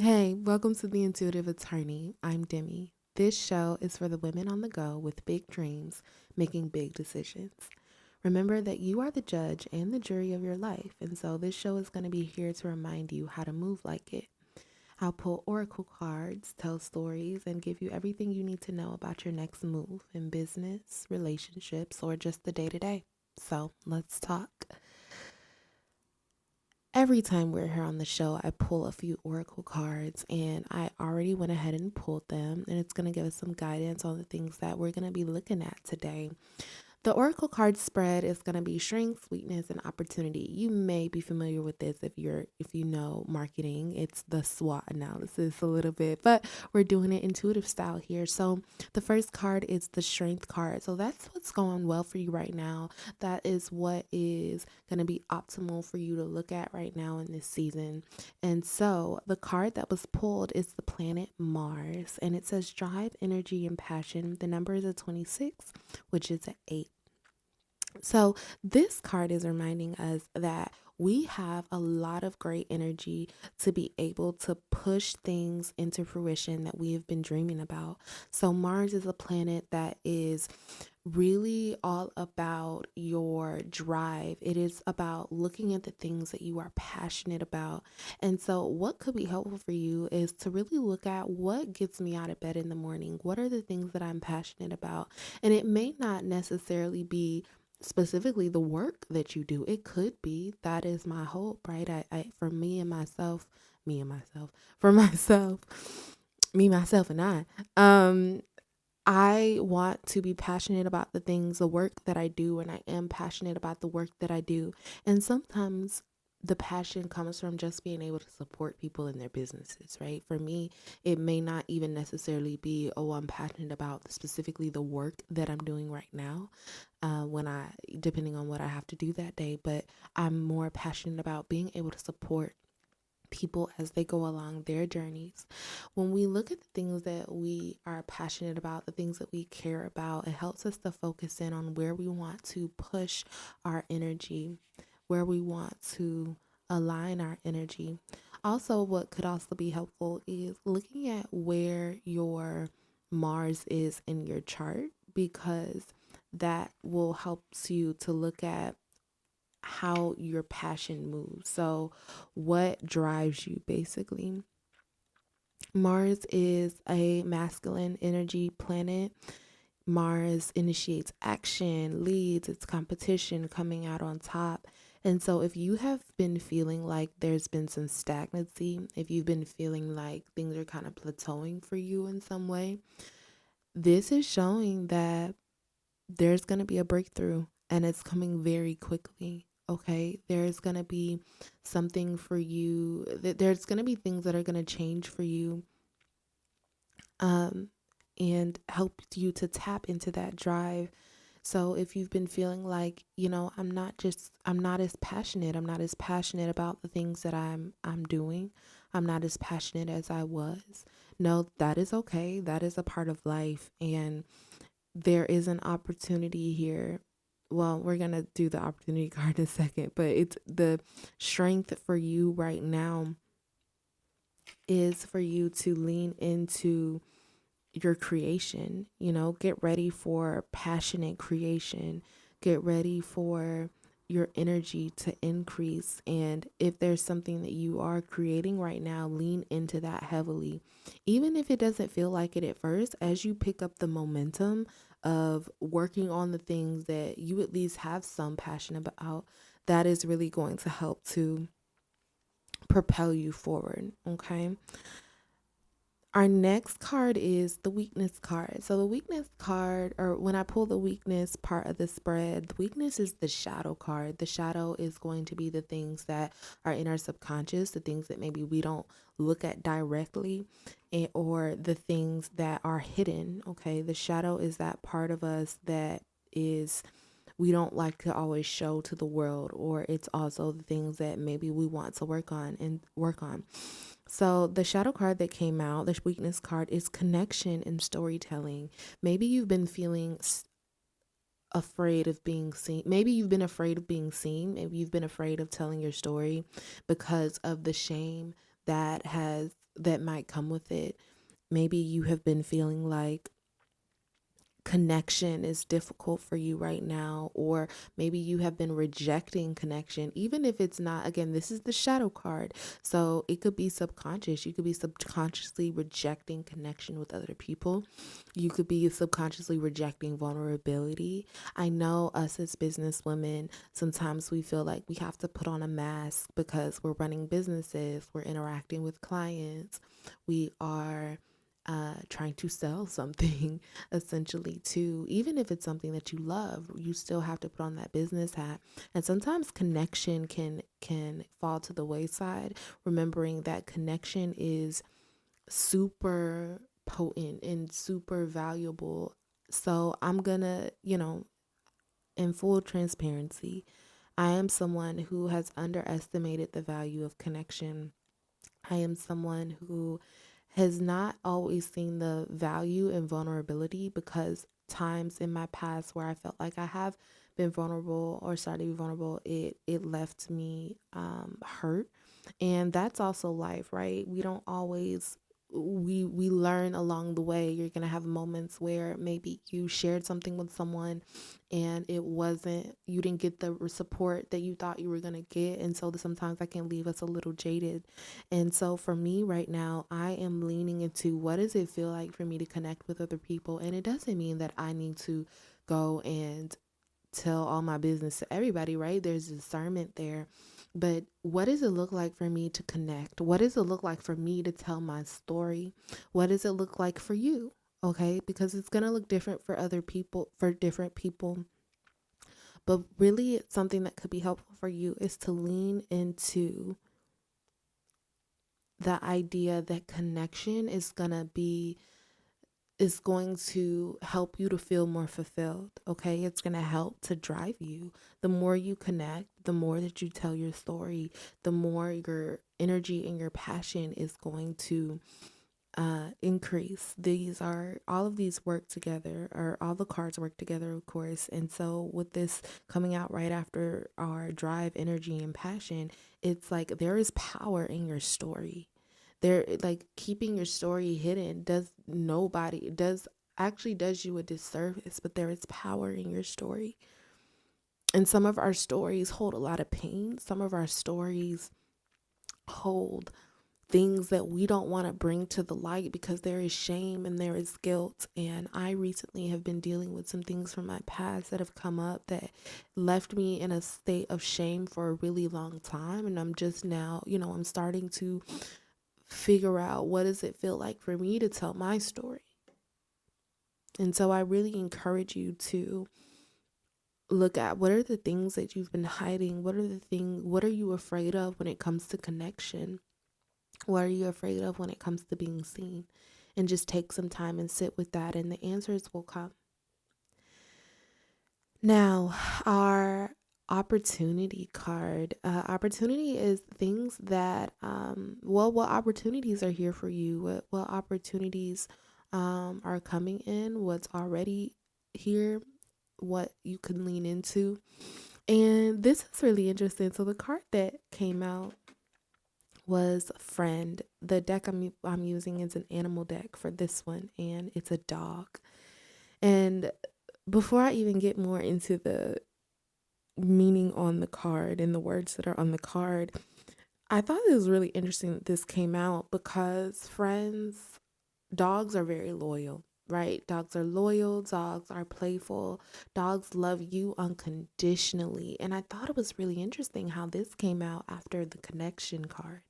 Hey, welcome to The Intuitive Attorney. I'm Demi. This show is for the women on the go with big dreams, making big decisions. Remember that you are the judge and the jury of your life, and so this show is going to be here to remind you how to move like it. I'll pull oracle cards, tell stories, and give you everything you need to know about your next move in business, relationships, or just the day to day. So let's talk. Every time we're here on the show, I pull a few oracle cards and I already went ahead and pulled them, and it's going to give us some guidance on the things that we're going to be looking at today. The oracle card spread is going to be strengths, weakness, and opportunity. You may be familiar with this if you know marketing. It's the SWOT analysis a little bit, but we're doing it intuitive style here. So the first card is the strength card. So that's what's going well for you right now. That is what is going to be optimal for you to look at right now in this season. And so the card that was pulled is the planet Mars, and it says drive, energy, and passion. The number is a 26, which is an 8. So, this card is reminding us that we have a lot of great energy to be able to push things into fruition that we have been dreaming about. So, Mars is a planet that is really all about your drive. It is about looking at the things that you are passionate about. And so, what could be helpful for you is to really look at what gets me out of bed in the morning. What are the things that I'm passionate about? And it may not necessarily be specifically the work that you do. It could be. That is my hope, right? I for me and myself, for myself, me, myself, and I want to be passionate about the things, the work that I do, and I am passionate about the work that I do. And sometimes the passion comes from just being able to support people in their businesses, right? For me, it may not even necessarily be, oh, I'm passionate about specifically the work that I'm doing right now, depending on what I have to do that day, but I'm more passionate about being able to support people as they go along their journeys. When we look at the things that we are passionate about, the things that we care about, it helps us to focus in on where we want to push our energy, where we want to align our energy. Also, what could also be helpful is looking at where your Mars is in your chart, because that will help you to look at how your passion moves. So, what drives you basically? Mars is a masculine energy planet. Mars initiates action, leads, it's competition, coming out on top. And so, if you have been feeling like there's been some stagnancy, if you've been feeling like things are kind of plateauing for you in some way, this is showing that there's going to be a breakthrough and it's coming very quickly. Okay, there's going to be something for you. There's going to be things that are going to change for you, um, and help you to tap into that drive. So if you've been feeling like, I'm not as passionate. I'm not as passionate about the things that I'm doing. I'm not as passionate as I was. No, that is okay. That is a part of life, and there is an opportunity here. Well, we're going to do the opportunity card in a second, but it's the strength for you right now is for you to lean into your creation. Get ready for passionate creation, get ready for your energy to increase. And if there's something that you are creating right now, lean into that heavily. Even if it doesn't feel like it at first, as you pick up the momentum of working on the things that you at least have some passion about, that is really going to help to propel you forward. Okay. Our next card is the weakness card. So the weakness card, or when I pull the weakness part of the spread, the weakness is the shadow card. The shadow is going to be the things that are in our subconscious, the things that maybe we don't look at directly, or the things that are hidden. Okay, the shadow is that part of us that is we don't like to always show to the world, or it's also the things that maybe we want to work on. So the shadow card that came out, the weakness card, is connection and storytelling. Maybe you've been feeling afraid of being seen. Maybe you've been afraid of being seen. Maybe you've been afraid of telling your story because of the shame that has that might come with it. Maybe you have been feeling like connection is difficult for you right now, or maybe you have been rejecting connection, even if it's not. Again, this is the shadow card, so it could be subconscious. You could be subconsciously rejecting connection with other people. You could be subconsciously rejecting vulnerability. I know us as business women, sometimes we feel like we have to put on a mask because we're running businesses, we're interacting with clients, we are trying to sell something essentially too. Even if it's something that you love, you still have to put on that business hat. And sometimes connection can fall to the wayside, remembering that connection is super potent and super valuable. So I'm gonna, in full transparency, I am someone who has underestimated the value of connection. I am someone who has not always seen the value in vulnerability, because times in my past where I felt like I have been vulnerable or started to be vulnerable, it left me hurt. And that's also life, right? We don't always we learn along the way. You're going to have moments where maybe you shared something with someone and it wasn't, you didn't get the support that you thought you were going to get, and so sometimes that can leave us a little jaded. And so for me right now, I am leaning into what does it feel like for me to connect with other people. And it doesn't mean that I need to go and tell all my business to everybody, right? There's discernment there. But what does it look like for me to connect? What does it look like for me to tell my story? What does it look like for you? Okay, because it's going to look different for other people, for different people. But really, something that could be helpful for you is to lean into the idea that connection is going to help you to feel more fulfilled. Okay, it's going to help to drive you. The more you connect, the more that you tell your story, the more your energy and your passion is going to increase. These are all of these work together, or all the cards work together, of course. And so with this coming out right after our drive, energy, and passion, it's like there is power in your story. There, like, keeping your story hidden does you a disservice. But there is power in your story. And some of our stories hold a lot of pain. Some of our stories hold things that we don't want to bring to the light because there is shame and there is guilt. And I recently have been dealing with some things from my past that have come up that left me in a state of shame for a really long time. And I'm just now, I'm starting to figure out, what does it feel like for me to tell my story? And so I really encourage you to look at, what are the things that you've been hiding? What are you afraid of when it comes to connection? What are you afraid of when it comes to being seen? And just take some time and sit with that, and the answers will come. Now, our opportunity card. Opportunity is things that, what opportunities are here for you? What opportunities are coming in? What's already here? What you can lean into? And this is really interesting. So the card that came out was Friend. The deck I'm using is an animal deck for this one, and it's a dog. And before I even get more into the meaning on the card and the words that are on the card, I thought it was really interesting that this came out, because dogs are very loyal, right? Dogs are loyal, dogs are playful, dogs love you unconditionally. And I thought it was really interesting how this came out after the connection card.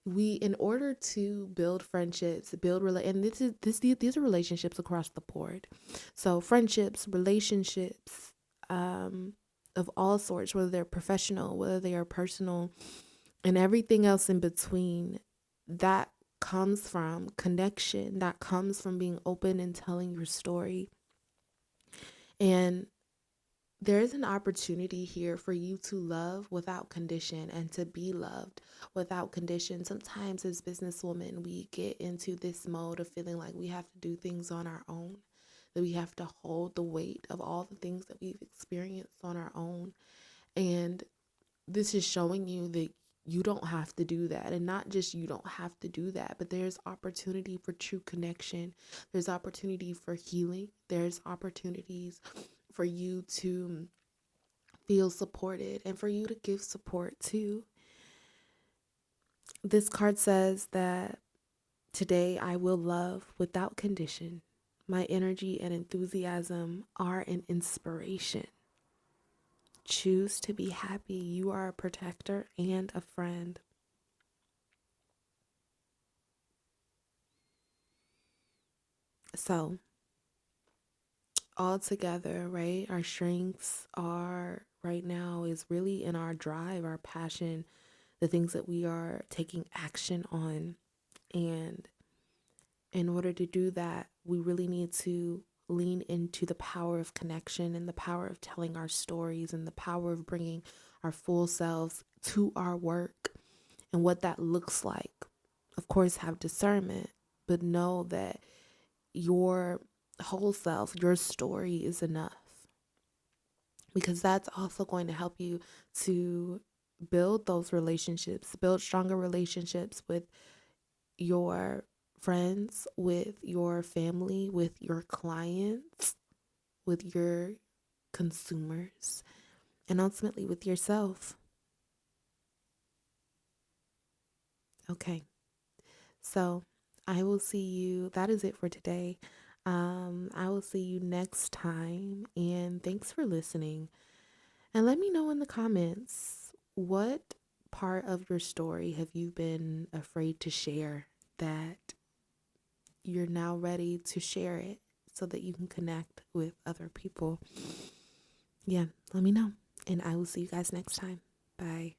In order to build friendships, and these are relationships across the board. So friendships, relationships, of all sorts, whether they're professional, whether they are personal, and everything else in between, that comes from connection, that comes from being open and telling your story. And there is an opportunity here for you to love without condition and to be loved without condition. Sometimes as businesswomen, we get into this mode of feeling like we have to do things on our own, that we have to hold the weight of all the things that we've experienced on our own. And this is showing you that you don't have to do that. And not just you don't have to do that, but there's opportunity for true connection. There's opportunity for healing. There's opportunities for you to feel supported and for you to give support too. This card says that today I will love without condition. My energy and enthusiasm are an inspiration. Choose to be happy. You are a protector and a friend. So, all together, right? Our strengths are right now is really in our drive, our passion, the things that we are taking action on. And in order to do that, we really need to lean into the power of connection and the power of telling our stories and the power of bringing our full selves to our work and what that looks like. Of course, have discernment, but know that your whole self, your story is enough, because that's also going to help you to build those relationships, build stronger relationships with your friends, with your family, with your clients, with your consumers, and ultimately with yourself. Okay, so I will see you. That is it for today. I will see you next time, and thanks for listening. And let me know in the comments, what part of your story have you been afraid to share that you're now ready to share it so that you can connect with other people? Yeah, let me know. And I will see you guys next time. Bye.